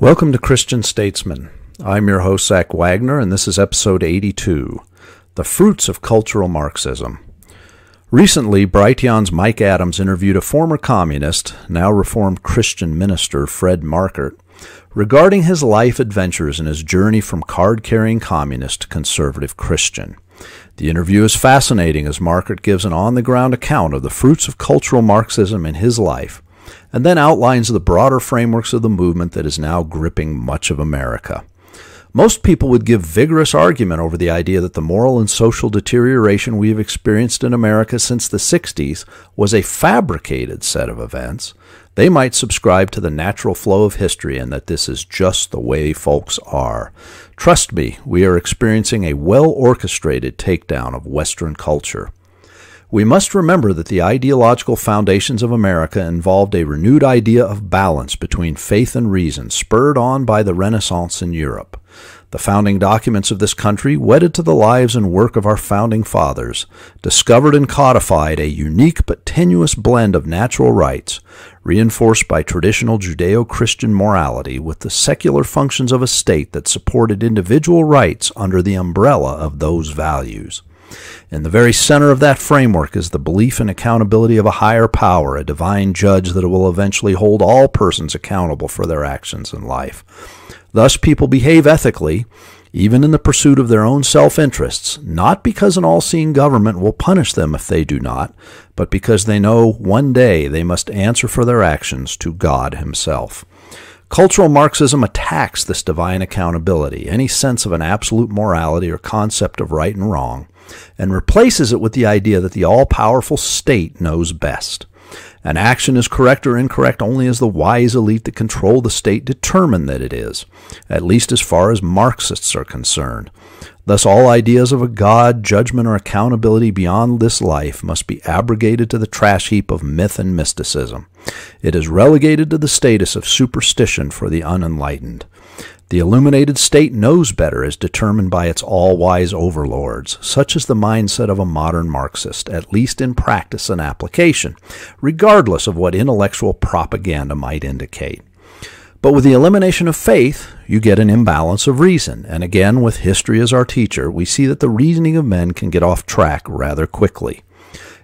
Welcome to Christian Statesman. I'm your host, Zach Wagner, and this is episode 82, The Fruits of Cultural Marxism. Recently, Brighteon's Mike Adams interviewed a former communist, now Reformed Christian minister, Fred Markert, regarding his life adventures and his journey from card-carrying communist to conservative Christian. The interview is fascinating as Markert gives an on-the-ground account of the fruits of cultural Marxism in his life, and then outlines the broader frameworks of the movement that is now gripping much of America. Most people would give vigorous argument over the idea that the moral and social deterioration we have experienced in America since the 60s was a fabricated set of events. They might subscribe to the natural flow of history and that this is just the way folks are. Trust me, we are experiencing a well-orchestrated takedown of Western culture. We must remember that the ideological foundations of America involved a renewed idea of balance between faith and reason, spurred on by the Renaissance in Europe. The founding documents of this country, wedded to the lives and work of our founding fathers, discovered and codified a unique but tenuous blend of natural rights, reinforced by traditional Judeo-Christian morality, with the secular functions of a state that supported individual rights under the umbrella of those values. In the very center of that framework is the belief and accountability of a higher power, a divine judge that will eventually hold all persons accountable for their actions in life. Thus, people behave ethically, even in the pursuit of their own self-interests, not because an all-seeing government will punish them if they do not, but because they know one day they must answer for their actions to God Himself. Cultural Marxism attacks this divine accountability, any sense of an absolute morality or concept of right and wrong, and replaces it with the idea that the all-powerful state knows best. An action is correct or incorrect only as the wise elite that control the state determine that it is, at least as far as Marxists are concerned. Thus, all ideas of a God, judgment, or accountability beyond this life must be abrogated to the trash heap of myth and mysticism. It is relegated to the status of superstition for the unenlightened. The illuminated state knows better as determined by its all-wise overlords. Such is the mindset of a modern Marxist, at least in practice and application, regardless of what intellectual propaganda might indicate. But with the elimination of faith, you get an imbalance of reason, and again, with history as our teacher, we see that the reasoning of men can get off track rather quickly.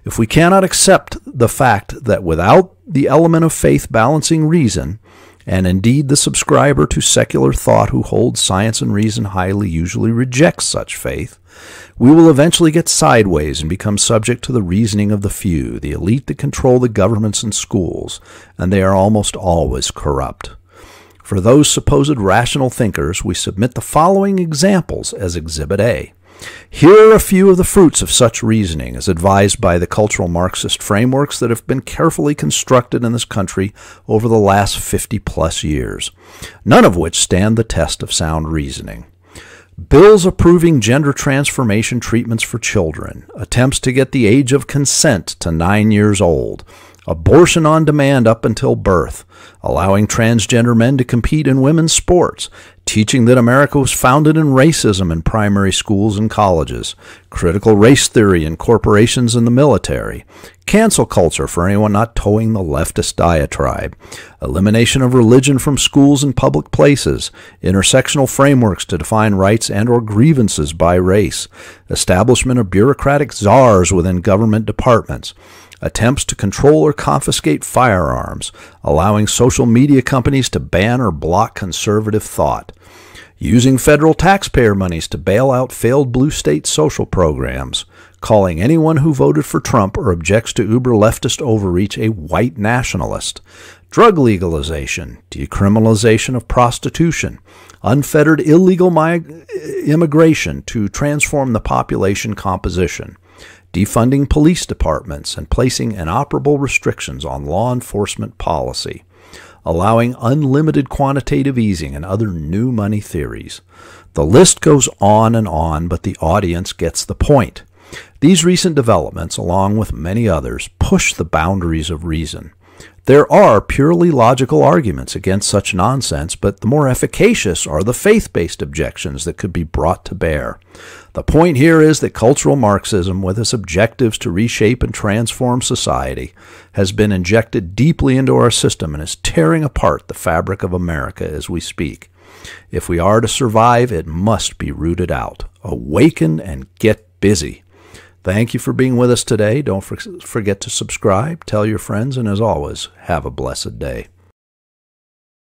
If we cannot accept the fact that without the element of faith balancing reason, and indeed the subscriber to secular thought who holds science and reason highly usually rejects such faith, we will eventually get sideways and become subject to the reasoning of the few, the elite that control the governments and schools, and they are almost always corrupt. For those supposed rational thinkers, we submit the following examples as Exhibit A. Here are a few of the fruits of such reasoning, as advised by the cultural Marxist frameworks that have been carefully constructed in this country over the last 50-plus years, none of which stand the test of sound reasoning. Bills approving gender transformation treatments for children, attempts to get the age of consent to 9 years old, abortion on demand up until birth, allowing transgender men to compete in women's sports, teaching that America was founded in racism in primary schools and colleges, critical race theory in corporations and the military, cancel culture for anyone not towing the leftist diatribe, elimination of religion from schools and public places, intersectional frameworks to define rights and or grievances by race, establishment of bureaucratic czars within government departments, attempts to control or confiscate firearms, allowing social media companies to ban or block conservative thought, using federal taxpayer monies to bail out failed blue state social programs, calling anyone who voted for Trump or objects to uber-leftist overreach a white nationalist, drug legalization, decriminalization of prostitution, unfettered illegal immigration to transform the population composition, defunding police departments and placing inoperable restrictions on law enforcement policy, allowing unlimited quantitative easing and other new money theories. The list goes on, but the audience gets the point. These recent developments, along with many others, push the boundaries of reason. There are purely logical arguments against such nonsense, but the more efficacious are the faith-based objections that could be brought to bear. The point here is that cultural Marxism, with its objectives to reshape and transform society, has been injected deeply into our system and is tearing apart the fabric of America as we speak. If we are to survive, it must be rooted out. Awaken and get busy. Thank you for being with us today. Don't forget to subscribe, tell your friends, and as always, have a blessed day.